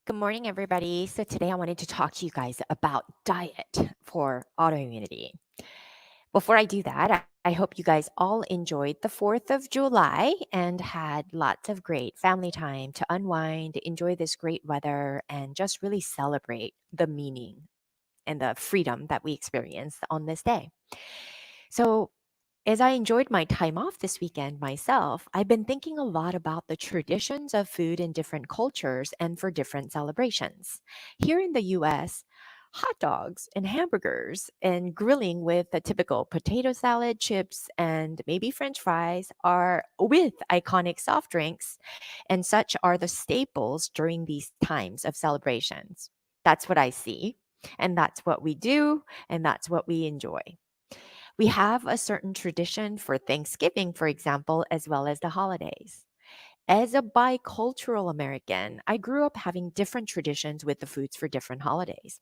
Good morning, everybody. So, today I wanted to talk to you guys about diet for autoimmunity. Before I do that, I hope you guys all enjoyed the 4th of July and had lots of great family time to unwind, enjoy this great weather, and just really celebrate the meaning and the freedom that we experienced on this day. So, as I enjoyed my time off this weekend myself, I've been thinking a lot about the traditions of food in different cultures and for different celebrations. Here in the US, hot dogs and hamburgers and grilling with a typical potato salad, chips, and maybe french fries are with iconic soft drinks, and such are the staples during these times of celebrations. That's what I see, and that's what we do, and that's what we enjoy. We have a certain tradition for Thanksgiving, for example, as well as the holidays. As a bicultural American, I grew up having different traditions with the foods for different holidays.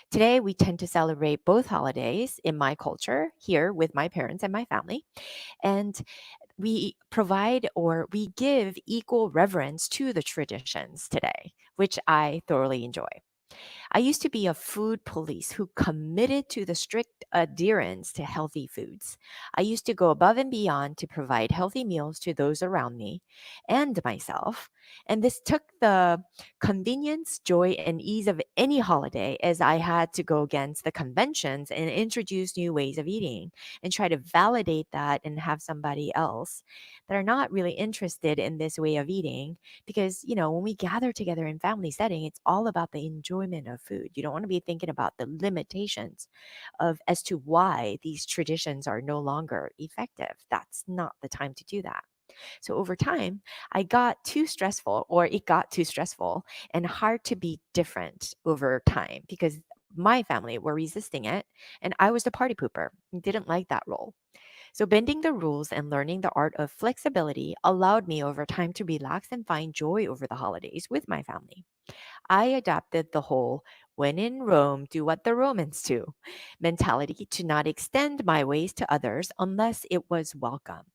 Today, we tend to celebrate both holidays in my culture here with my parents and my family, and we provide or we give equal reverence to the traditions today, which I thoroughly enjoy. I used to be a food police who committed to the strict adherence to healthy foods. I used to go above and beyond to provide healthy meals to those around me and myself. And this took the convenience, joy, and ease of any holiday as I had to go against the conventions and introduce new ways of eating and try to validate that and have somebody else that are not really interested in this way of eating because when we gather together in family setting, it's all about the enjoyment of food. You don't want to be thinking about the limitations of as to why these traditions are no longer effective. That's not the time to do that. So over time, I got too stressful, or it got too stressful and hard to be different over time because my family were resisting it and I was the party pooper and didn't like that role. So, bending the rules and learning the art of flexibility allowed me over time to relax and find joy over the holidays with my family. I adopted the whole when in Rome, do what the Romans do mentality to not extend my ways to others unless it was welcomed.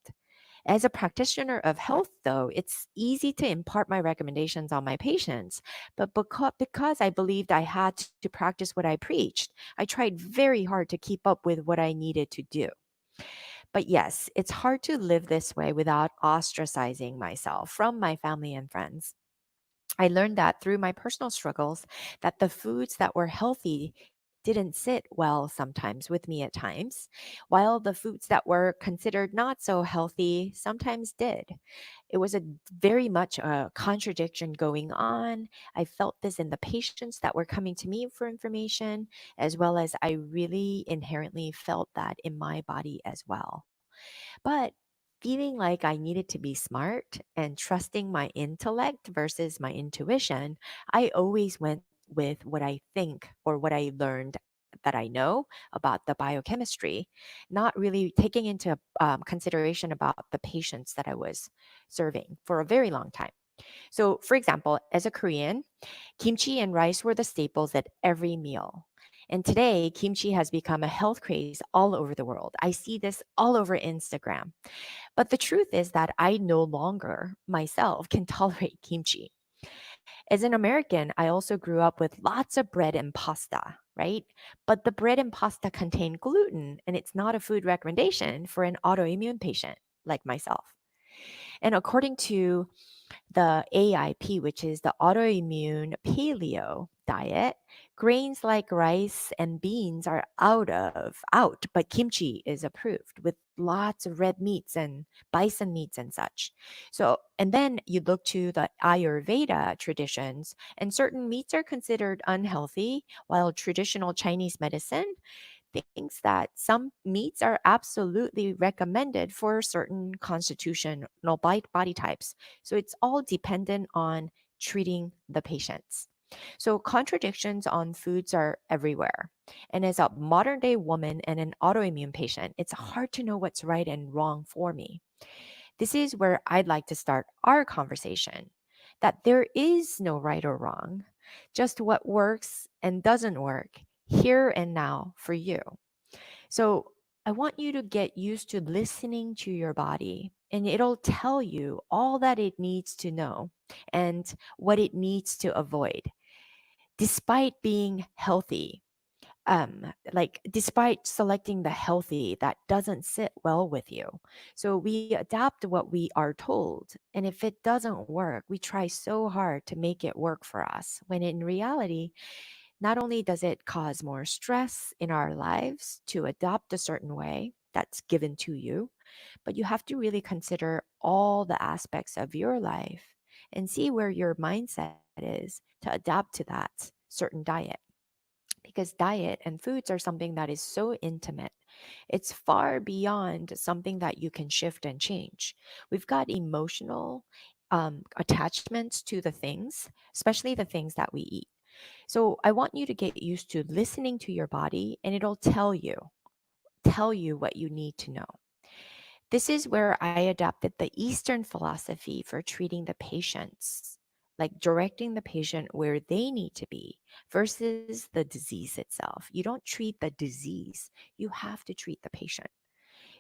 As a practitioner of health, though, it's easy to impart my recommendations on my patients. But because I believed I had to practice what I preached, I tried very hard to keep up with what I needed to do. But yes, it's hard to live this way without ostracizing myself from my family and friends. I learned that through my personal struggles that the foods that were healthy didn't sit well sometimes with me at times, while the foods that were considered not so healthy sometimes did. It was a very much a contradiction going on. I felt this in the patients that were coming to me for information, as well as I really inherently felt that in my body as well. But feeling like I needed to be smart and trusting my intellect versus my intuition, I always went with what I think or what I learned that I know about the biochemistry, not really taking into consideration about the patients that I was serving for a very long time. So, for example, as a Korean, kimchi and rice were the staples at every meal. And today, kimchi has become a health craze all over the world. I see this all over Instagram. But the truth is that I no longer myself can tolerate kimchi. As an American, I also grew up with lots of bread and pasta, right? But the bread and pasta contain gluten, and it's not a food recommendation for an autoimmune patient like myself. And according to the AIP, which is the autoimmune paleo diet, grains like rice and beans are out, but kimchi is approved with lots of red meats and bison meats and such. So, and then you look to the Ayurveda traditions, and certain meats are considered unhealthy, while traditional Chinese medicine thinks that some meats are absolutely recommended for certain constitutional body types. So it's all dependent on treating the patients. So contradictions on foods are everywhere. And as a modern day woman and an autoimmune patient, it's hard to know what's right and wrong for me. This is where I'd like to start our conversation that there is no right or wrong, just what works and doesn't work here and now for you. So I want you to get used to listening to your body, and it'll tell you all that it needs to know and what it needs to avoid. despite being healthy, like despite selecting the healthy that doesn't sit well with you. So we adapt what we are told. And if it doesn't work, we try so hard to make it work for us. When in reality, not only does it cause more stress in our lives to adopt a certain way that's given to you, but you have to really consider all the aspects of your life and see where your mindset is to adapt to that certain diet, because diet and foods are something that is so intimate. It's far beyond something that you can shift and change. We've got emotional attachments to the things, especially the things that we eat. So I want you to get used to listening to your body, and it'll tell you what you need to know. This is where I adopted the Eastern philosophy for treating the patients, like directing the patient where they need to be versus the disease itself. You don't treat the disease, you have to treat the patient.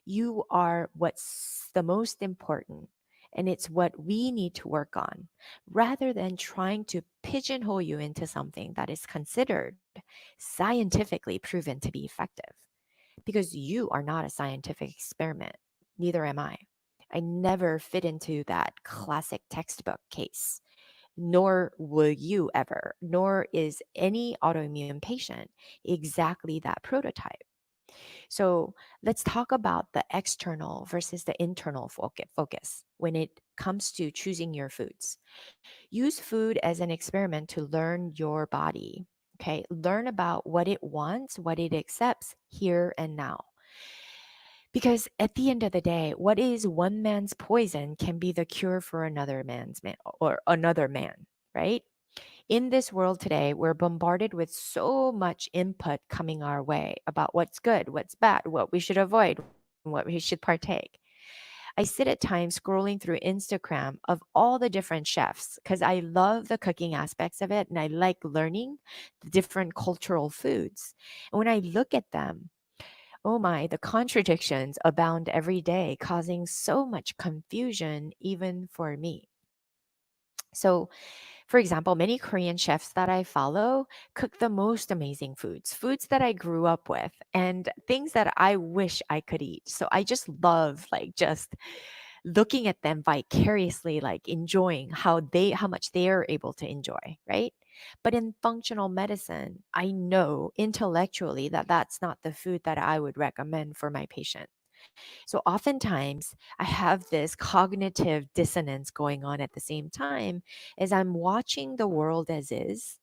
You are what's the most important, and it's what we need to work on rather than trying to pigeonhole you into something that is considered scientifically proven to be effective, because you are not a scientific experiment. Neither am I. I never fit into that classic textbook case, nor will you ever, nor is any autoimmune patient exactly that prototype. So let's talk about the external versus the internal focus when it comes to choosing your foods. Use food as an experiment to learn your body. Okay, learn about what it wants, what it accepts here and now. Because at the end of the day, what is one man's poison can be the cure for another man's man or another man, right? In this world today, we're bombarded with so much input coming our way about what's good, what's bad, what we should avoid, what we should partake. I sit at times scrolling through Instagram of all the different chefs because I love the cooking aspects of it and I like learning the different cultural foods. And when I look at them, oh my, the contradictions abound every day, causing so much confusion even for me. So, for example, many Korean chefs that I follow cook the most amazing foods, foods that I grew up with, and things that I wish I could eat. So I just love like just looking at them vicariously, like enjoying how much they are able to enjoy, right? But in functional medicine, I know intellectually that that's not the food that I would recommend for my patient. So oftentimes I have this cognitive dissonance going on at the same time as I'm watching the world as is,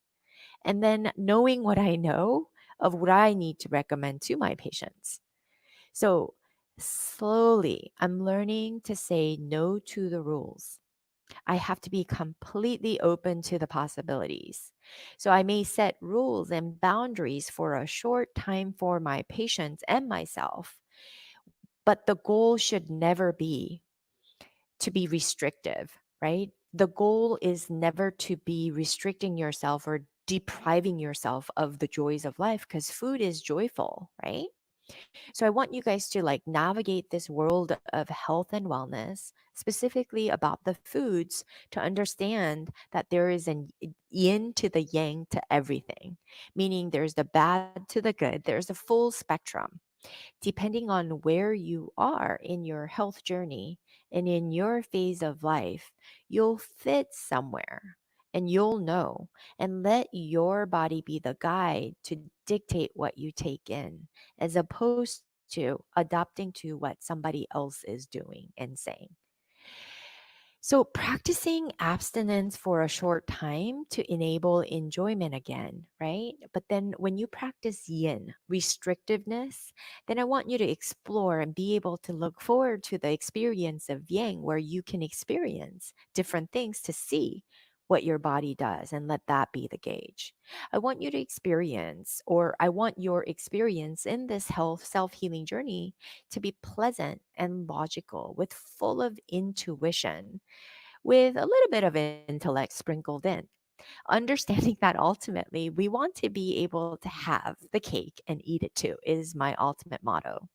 and then knowing what I know of what I need to recommend to my patients. So slowly, I'm learning to say no to the rules. I have to be completely open to the possibilities. So I may set rules and boundaries for a short time for my patients and myself, but the goal should never be to be restrictive, right? The goal is never to be restricting yourself or depriving yourself of the joys of life, because food is joyful, right? So I want you guys to like navigate this world of health and wellness, specifically about the foods, to understand that there is an yin to the yang to everything, meaning there's the bad to the good, there's a full spectrum. Depending on where you are in your health journey and in your phase of life, you'll fit somewhere and you'll know, and let your body be the guide to dictate what you take in, as opposed to adopting to what somebody else is doing and saying. So, practicing abstinence for a short time to enable enjoyment again, right? But then when you practice yin, restrictiveness, then I want you to explore and be able to look forward to the experience of yang, where you can experience different things to see what your body does and let that be the gauge. I want you to experience, or I want your experience in this health self healing journey to be pleasant and logical, with full of intuition, with a little bit of intellect sprinkled in. Understanding that ultimately we want to be able to have the cake and eat it too is my ultimate motto.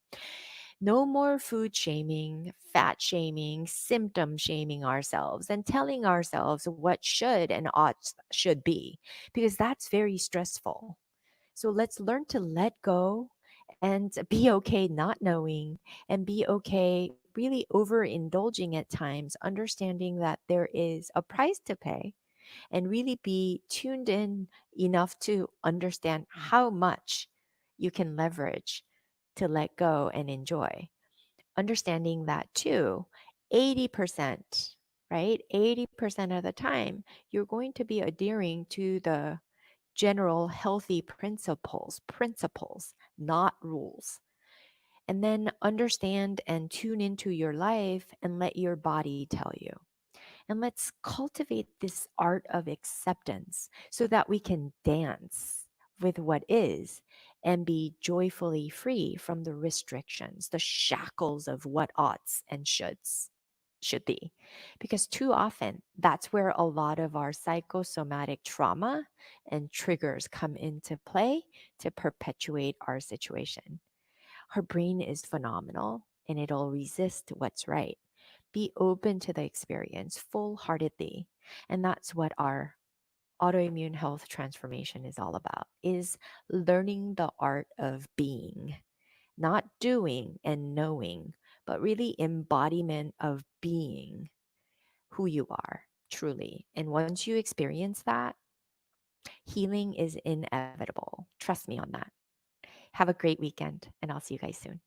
No more food shaming, fat shaming, symptom shaming ourselves, and telling ourselves what should and ought should be, because that's very stressful. So let's learn to let go and be okay not knowing, and be okay really overindulging at times, understanding that there is a price to pay, and really be tuned in enough to understand how much you can leverage to let go and enjoy. Understanding that too, 80%, right? 80% of the time, you're going to be adhering to the general healthy principles, not rules. And then understand and tune into your life and let your body tell you. And let's cultivate this art of acceptance so that we can dance with what is and be joyfully free from the restrictions, the shackles of what oughts and should be. Because too often, that's where a lot of our psychosomatic trauma and triggers come into play to perpetuate our situation. Her brain is phenomenal and it'll resist what's right. Be open to the experience full heartedly. And that's what our autoimmune health transformation is all about, is learning the art of being, not doing and knowing, but really embodiment of being who you are truly. And once you experience that, healing is inevitable. Trust me on that. Have a great weekend, and I'll see you guys soon.